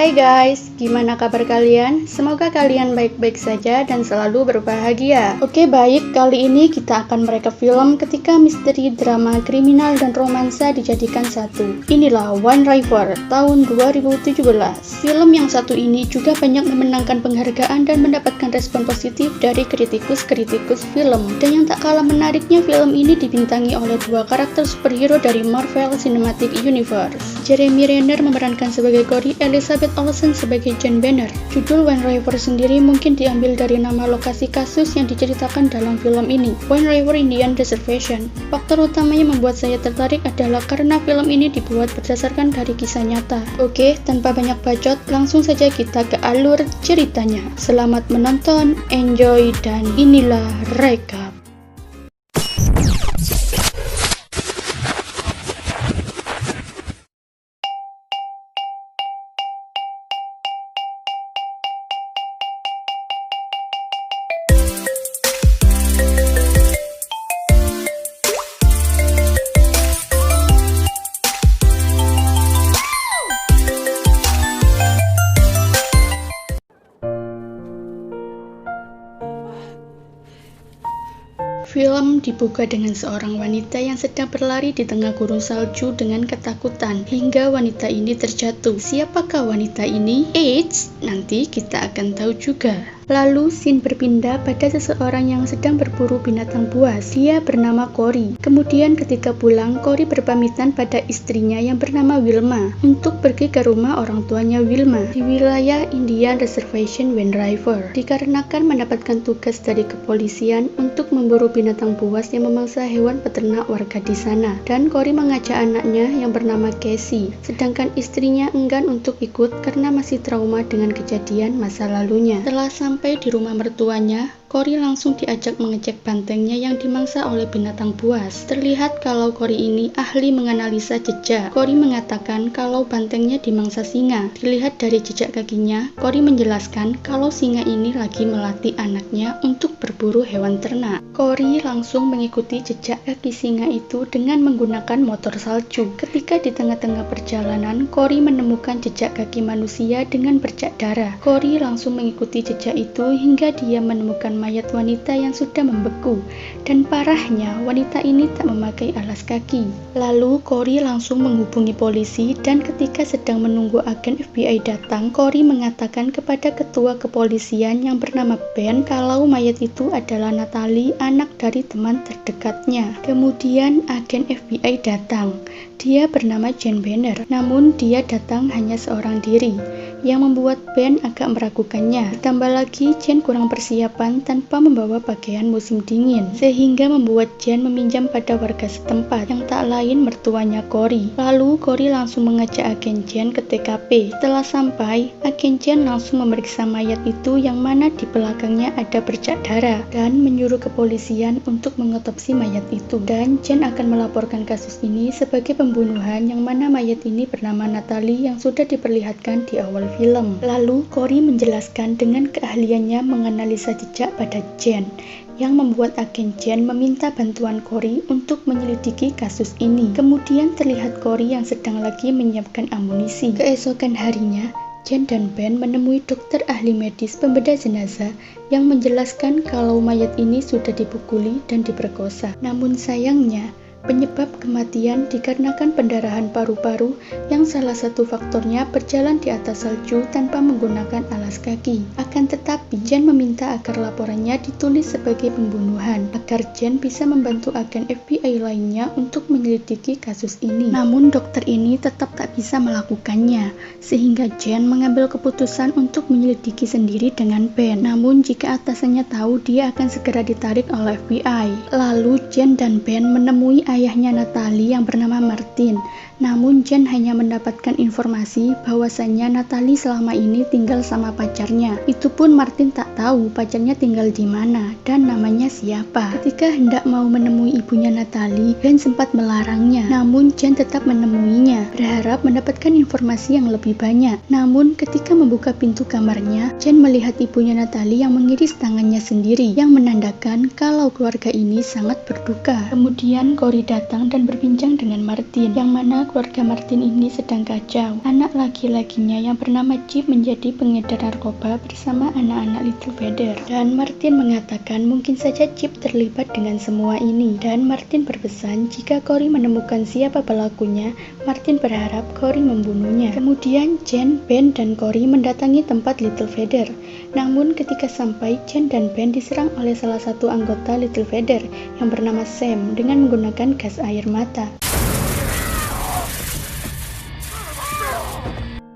Hai guys, gimana kabar kalian? Semoga kalian baik-baik saja dan selalu berbahagia. Oke baik, kali ini kita akan merekap film ketika misteri, drama, kriminal, dan romansa dijadikan satu. Inilah Wind River tahun 2017. Film yang satu ini juga banyak memenangkan penghargaan dan mendapatkan respon positif dari kritikus-kritikus film. Dan yang tak kalah menariknya, film ini dibintangi oleh dua karakter superhero dari Marvel Cinematic Universe. Jeremy Renner memerankan sebagai Cory, Elizabeth Olsen sebagai Jane Banner. Judul Wind River sendiri mungkin diambil dari nama lokasi kasus yang diceritakan dalam film ini, Wind River Indian Reservation. Faktor utamanya membuat saya tertarik adalah karena film ini dibuat berdasarkan dari kisah nyata. Oke, tanpa banyak bacot, langsung saja kita ke alur ceritanya. Selamat menonton, enjoy, dan inilah rekap. Film dibuka dengan seorang wanita yang sedang berlari di tengah gurun salju dengan ketakutan hingga wanita ini terjatuh. Siapakah wanita ini? Eits, nanti kita akan tahu juga. Lalu scene berpindah pada seseorang yang sedang berburu binatang buas. Dia bernama Cory. Kemudian ketika pulang, Cory berpamitan pada istrinya yang bernama Wilma untuk pergi ke rumah orang tuanya Wilma di wilayah Indian Reservation Wind River, dikarenakan mendapatkan tugas dari kepolisian untuk memburu binatang buas yang memangsa hewan peternak warga di sana. Dan Cory mengajak anaknya yang bernama Casey, sedangkan istrinya enggan untuk ikut karena masih trauma dengan kejadian masa lalunya. Setelah sampai di rumah mertuanya, Cory langsung diajak mengecek bantengnya yang dimangsa oleh binatang buas. Terlihat kalau Cory ini ahli menganalisa jejak. Cory mengatakan kalau bantengnya dimangsa singa. Dilihat dari jejak kakinya, Cory menjelaskan kalau singa ini lagi melatih anaknya untuk berburu hewan ternak. Cory langsung mengikuti jejak kaki singa itu dengan menggunakan motor salju. Ketika di tengah-tengah perjalanan, Cory menemukan jejak kaki manusia dengan bercak darah. Cory langsung mengikuti jejak itu hingga dia menemukan mayat wanita yang sudah membeku, dan parahnya wanita ini tak memakai alas kaki. Lalu Cory langsung menghubungi polisi, dan ketika sedang menunggu agen FBI datang, Cory mengatakan kepada ketua kepolisian yang bernama Ben kalau mayat itu adalah Natalie, anak dari teman terdekatnya. Kemudian agen FBI datang. Dia bernama Jane Banner, namun dia datang hanya seorang diri, yang membuat Ben agak meragukannya. Ditambah lagi Jane kurang persiapan tanpa membawa pakaian musim dingin, sehingga membuat Jane meminjam pada warga setempat yang tak lain mertuanya Cory. Lalu Cory langsung mengajak agen Jane ke TKP. Setelah sampai, agen Jane langsung memeriksa mayat itu yang mana di belakangnya ada bercak darah dan menyuruh kepolisian untuk mengotopsi mayat itu. Dan Jane akan melaporkan kasus ini sebagai pembunuhan yang mana mayat ini bernama Natalie yang sudah diperlihatkan di awal film. Lalu Cory menjelaskan dengan keahliannya menganalisa jejak pada Jane, yang membuat agen Jane meminta bantuan Cory untuk menyelidiki kasus ini. Kemudian terlihat Cory yang sedang lagi menyiapkan amunisi. Keesokan harinya, Jane dan Ben menemui dokter ahli medis pembedah jenazah yang menjelaskan kalau mayat ini sudah dipukuli dan diperkosa. Namun sayangnya, penyebab kematian dikarenakan pendarahan paru-paru yang salah satu faktornya berjalan di atas salju tanpa menggunakan alas kaki. Akan tetapi, Jane meminta agar laporannya ditulis sebagai pembunuhan, agar Jane bisa membantu agen FBI lainnya untuk menyelidiki kasus ini. Namun dokter ini tetap tak bisa melakukannya, sehingga Jane mengambil keputusan untuk menyelidiki sendiri dengan Ben. Namun jika atasannya tahu, dia akan segera ditarik oleh FBI. Lalu Jane dan Ben menemui ayahnya Natalie yang bernama Martin. Namun Jane hanya mendapatkan informasi bahwasannya Natalie selama ini tinggal sama pacarnya. Itu pun Martin tak tahu pacarnya tinggal di mana dan namanya siapa. Ketika hendak mau menemui ibunya Natalie, Ben sempat melarangnya. Namun Jane tetap menemuinya, berharap mendapatkan informasi yang lebih banyak. Namun ketika membuka pintu kamarnya, Jane melihat ibunya Natalie yang mengiris tangannya sendiri, yang menandakan kalau keluarga ini sangat berduka. Kemudian Cory Cory datang dan berbincang dengan Martin, yang mana keluarga Martin ini sedang kacau. Anak laki-lakinya yang bernama Chip menjadi pengedar narkoba bersama anak-anak Little Feather. Dan Martin mengatakan mungkin saja Chip terlibat dengan semua ini. Dan Martin berpesan jika Cory menemukan siapa pelakunya, Martin berharap Cory membunuhnya. Kemudian Jen, Ben, dan Cory mendatangi tempat Little Feather. Namun ketika sampai, Jen dan Ben diserang oleh salah satu anggota Little Feather yang bernama Sam dengan menggunakan gas air mata.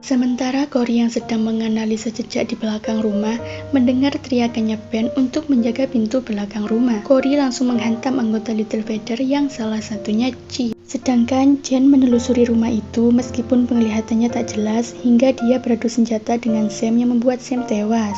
Sementara Cory yang sedang menganalisa jejak di belakang rumah mendengar teriakannya Ben untuk menjaga pintu belakang rumah. Cory langsung menghantam anggota Little Feather yang salah satunya Chip. Sedangkan Jen menelusuri rumah itu meskipun penglihatannya tak jelas hingga dia beradu senjata dengan Sam yang membuat Sam tewas.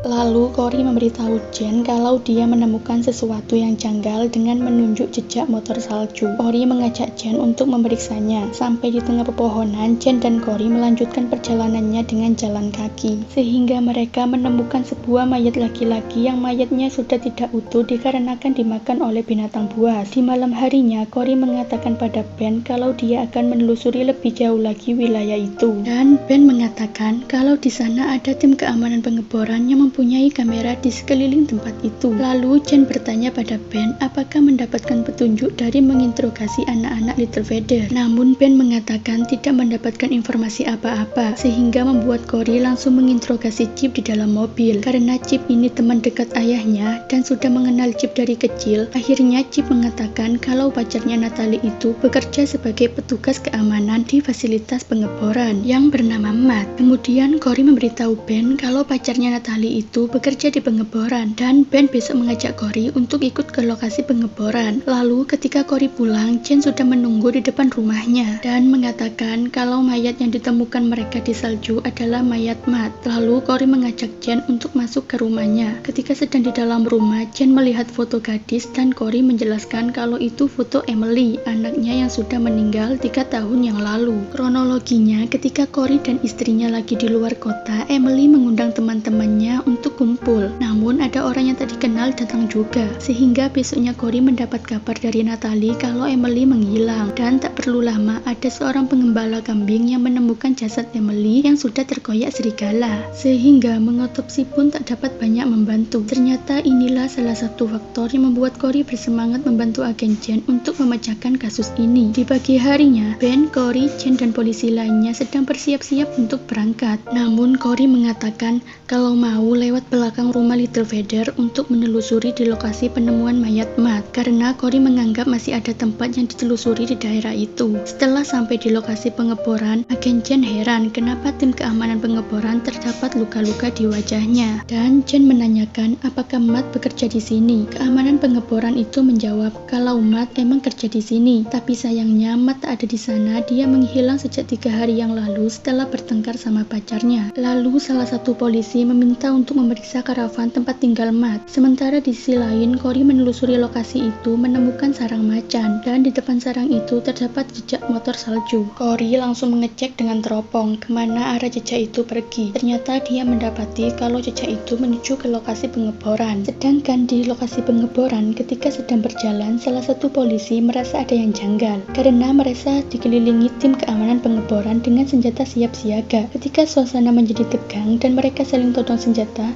Lalu Cory memberitahu Jen kalau dia menemukan sesuatu yang janggal dengan menunjuk jejak motor salju. Cory mengajak Jen untuk memeriksanya. Sampai di tengah pepohonan, Jen dan Cory melanjutkan perjalanannya dengan jalan kaki. Sehingga mereka menemukan sebuah mayat laki-laki yang mayatnya sudah tidak utuh dikarenakan dimakan oleh binatang buas. Di malam harinya, Cory mengatakan pada Ben kalau dia akan menelusuri lebih jauh lagi wilayah itu. Dan Ben mengatakan kalau di sana ada tim keamanan pengeboran yang mempunyai kamera di sekeliling tempat itu. Lalu Jen bertanya pada Ben apakah mendapatkan petunjuk dari menginterogasi anak-anak Little Feather. Namun Ben mengatakan tidak mendapatkan informasi apa-apa, sehingga membuat Cory langsung menginterogasi Chip di dalam mobil. Karena Chip ini teman dekat ayahnya dan sudah mengenal Chip dari kecil, akhirnya Chip mengatakan kalau pacarnya Natalie itu bekerja sebagai petugas keamanan di fasilitas pengeboran yang bernama Matt. Kemudian Cory memberitahu Ben kalau pacarnya Natalie itu bekerja di pengeboran dan Ben besok mengajak Cory untuk ikut ke lokasi pengeboran. Lalu ketika Cory pulang, Jen sudah menunggu di depan rumahnya dan mengatakan kalau mayat yang ditemukan mereka di salju adalah mayat Matt. Lalu Cory mengajak Jen untuk masuk ke rumahnya. Ketika sedang di dalam rumah, Jen melihat foto gadis dan Cory menjelaskan kalau itu foto Emily, anaknya yang sudah meninggal 3 tahun yang lalu. Kronologinya, ketika Cory dan istrinya lagi di luar kota, Emily mengundang teman-temannya untuk kumpul. Namun ada orang yang tak dikenal datang juga, sehingga besoknya Cory mendapat kabar dari Natalie kalau Emily menghilang. Dan tak perlu lama ada seorang pengembala kambing yang menemukan jasad Emily yang sudah terkoyak serigala, sehingga mengotopsi pun tak dapat banyak membantu. Ternyata inilah salah satu faktor yang membuat Cory bersemangat membantu agen Jen untuk memecahkan kasus ini. Di pagi harinya, Ben, Cory, Jen, dan polisi lainnya sedang bersiap-siap untuk berangkat. Namun Cory mengatakan kalau mau lewat belakang rumah Little Feather untuk menelusuri di lokasi penemuan mayat Matt, karena Cory menganggap masih ada tempat yang ditelusuri di daerah itu. Setelah sampai di lokasi pengeboran, agen Jen heran kenapa tim keamanan pengeboran terdapat luka-luka di wajahnya. Dan Jen menanyakan apakah Matt bekerja di sini. Keamanan pengeboran itu menjawab kalau Matt emang kerja di sini, tapi sayangnya Matt tak ada di sana. Dia menghilang sejak 3 hari yang lalu setelah bertengkar sama pacarnya. Lalu salah satu polisi meminta untuk memeriksa karavan tempat tinggal Matt. Sementara di sisi lain, Cory menelusuri lokasi itu menemukan sarang macan, dan di depan sarang itu terdapat jejak motor salju. Cory langsung mengecek dengan teropong kemana arah jejak itu pergi. Ternyata dia mendapati kalau jejak itu menuju ke lokasi pengeboran. Sedangkan di lokasi pengeboran, ketika sedang berjalan, salah satu polisi merasa ada yang janggal karena merasa dikelilingi tim keamanan pengeboran dengan senjata siap siaga. Ketika suasana menjadi tegang dan mereka saling todong senjata,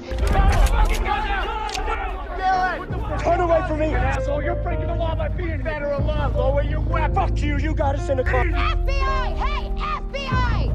turn away from me, asshole! You're breaking the law by being better alive. Lower your weapon. Fuck you! You got us in a car. FBI! Hey, FBI!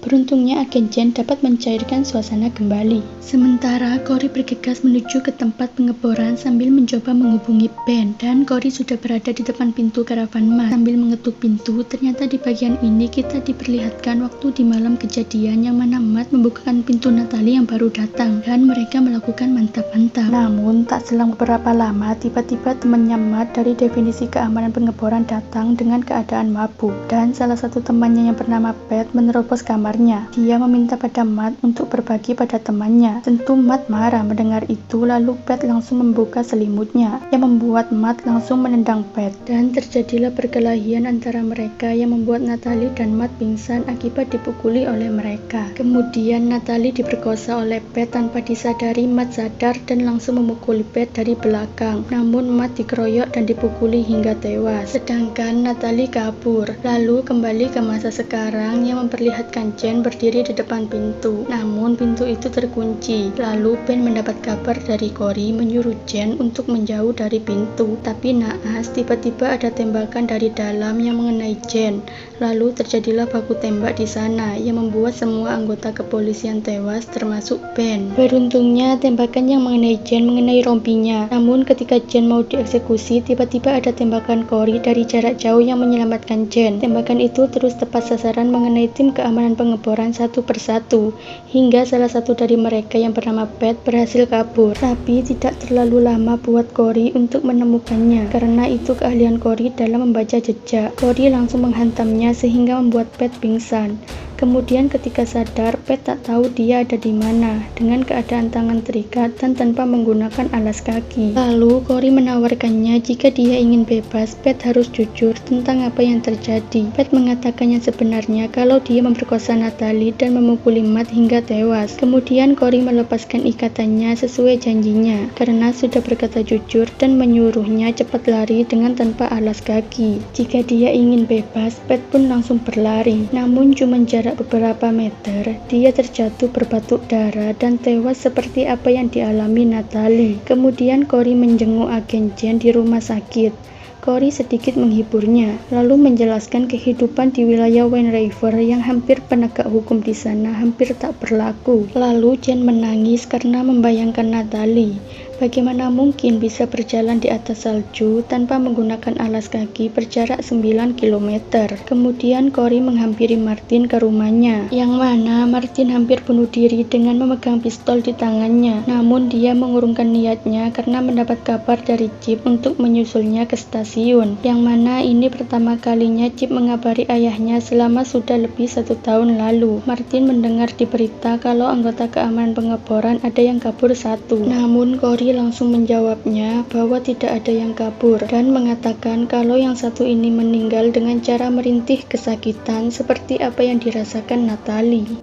beruntungnya agen Jen dapat mencairkan suasana kembali. Sementara Cory bergegas menuju ke tempat pengeboran sambil mencoba menghubungi Ben, dan Cory sudah berada di depan pintu karavan Matt. Sambil mengetuk pintu, ternyata di bagian ini kita diperlihatkan waktu di malam kejadian yang mana Matt membukakan pintu Natalie yang baru datang dan mereka melakukan mantap-mantap. Namun tak selang beberapa lama, tiba-tiba temannya Matt dari definisi keamanan pengeboran datang dengan keadaan mabuk, dan salah satu temannya yang bernama Pat menerobos kamar kamarnya. Dia meminta pada Matt untuk berbagi pada temannya. Tentu Matt marah mendengar itu, lalu Pat langsung membuka selimutnya, yang membuat Matt langsung menendang Pat. Dan terjadilah perkelahian antara mereka yang membuat Natalie dan Matt pingsan akibat dipukuli oleh mereka. Kemudian Natalie diperkosa oleh Pat tanpa disadari. Matt sadar dan langsung memukuli Pat dari belakang. Namun Matt dikeroyok dan dipukuli hingga tewas. Sedangkan Natalie kabur. Lalu kembali ke masa sekarang yang memperlihatkan Jen berdiri di depan pintu. Namun pintu itu terkunci. Lalu Ben mendapat kabar dari Cory menyuruh Jen untuk menjauh dari pintu. Tapi naas, tiba-tiba ada tembakan dari dalam yang mengenai Jen. Lalu terjadilah baku tembak di sana yang membuat semua anggota kepolisian tewas termasuk Ben. Beruntungnya tembakan yang mengenai Jen mengenai rompinya. Namun ketika Jen mau dieksekusi, tiba-tiba ada tembakan Cory dari jarak jauh yang menyelamatkan Jen. Tembakan itu terus tepat sasaran mengenai tim keamanan pengeboran satu persatu, hingga salah satu dari mereka yang bernama Pat berhasil kabur. Tapi tidak terlalu lama buat Cory untuk menemukannya, karena itu keahlian Cory dalam membaca jejak. Cory langsung menghantamnya sehingga membuat Pat pingsan. Kemudian ketika sadar, Pat tak tahu dia ada di mana, dengan keadaan tangan terikat dan tanpa menggunakan alas kaki. Lalu Cory menawarkannya jika dia ingin bebas, Pat harus jujur tentang apa yang terjadi. Pat mengatakan yang sebenarnya kalau dia memperkosa Natalie dan memukuli Matt hingga tewas. Kemudian Cory melepaskan ikatannya sesuai janjinya, karena sudah berkata jujur dan menyuruhnya cepat lari dengan tanpa alas kaki. Jika dia ingin bebas, Pat pun langsung berlari. Namun cuma jarak beberapa meter, dia terjatuh berbatuk darah dan tewas seperti apa yang dialami Natalie. Kemudian Cory menjenguk agen Jen di rumah sakit. Cory sedikit menghiburnya, lalu menjelaskan kehidupan di wilayah Wayne River yang hampir penegak hukum di sana hampir tak berlaku. Lalu Jen menangis karena membayangkan Natalie. Bagaimana mungkin bisa berjalan di atas salju tanpa menggunakan alas kaki berjarak 9 km. Kemudian Cory menghampiri Martin ke rumahnya, yang mana Martin hampir bunuh diri dengan memegang pistol di tangannya. Namun dia mengurungkan niatnya karena mendapat kabar dari Chip untuk menyusulnya ke stasiun, yang mana ini pertama kalinya Chip mengabari ayahnya selama sudah lebih 1 tahun lalu. Martin mendengar di berita kalau anggota keamanan pengeboran ada yang kabur 1. Namun Cory langsung menjawabnya bahwa tidak ada yang kabur dan mengatakan kalau yang 1 ini meninggal dengan cara merintih kesakitan seperti apa yang dirasakan Natalie.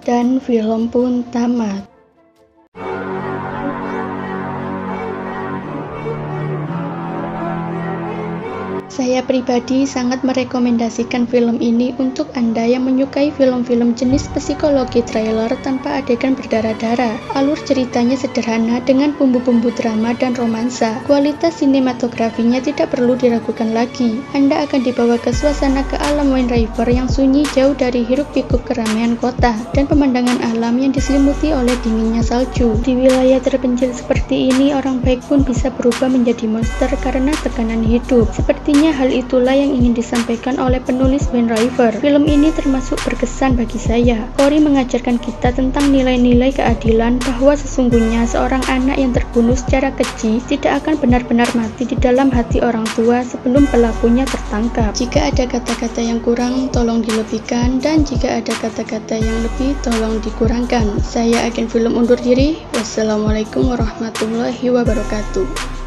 Dan film pun tamat. Saya pribadi sangat merekomendasikan film ini untuk Anda yang menyukai film-film jenis psikologi thriller tanpa adegan berdarah-darah. Alur ceritanya sederhana dengan bumbu-bumbu drama dan romansa. Kualitas sinematografinya tidak perlu diragukan lagi. Anda akan dibawa ke suasana ke alam Wayne River yang sunyi jauh dari hiruk-pikuk keramaian kota dan pemandangan alam yang diselimuti oleh dinginnya salju. Di wilayah terpencil seperti ini, orang baik pun bisa berubah menjadi monster karena tekanan hidup. Sepertinya hal itulah yang ingin disampaikan oleh penulis Wayne River. Film ini termasuk berkesan bagi saya. Cory mengajarkan kita tentang nilai-nilai keadilan, bahwa sesungguhnya seorang anak yang terbunuh secara keji tidak akan benar-benar mati di dalam hati orang tua sebelum pelakunya tertangkap. Jika ada kata-kata yang kurang, tolong dilebihkan, dan jika ada kata-kata yang lebih, tolong dikurangkan. Saya agen film undur diri. Wassalamualaikum warahmatullahi wabarakatuh.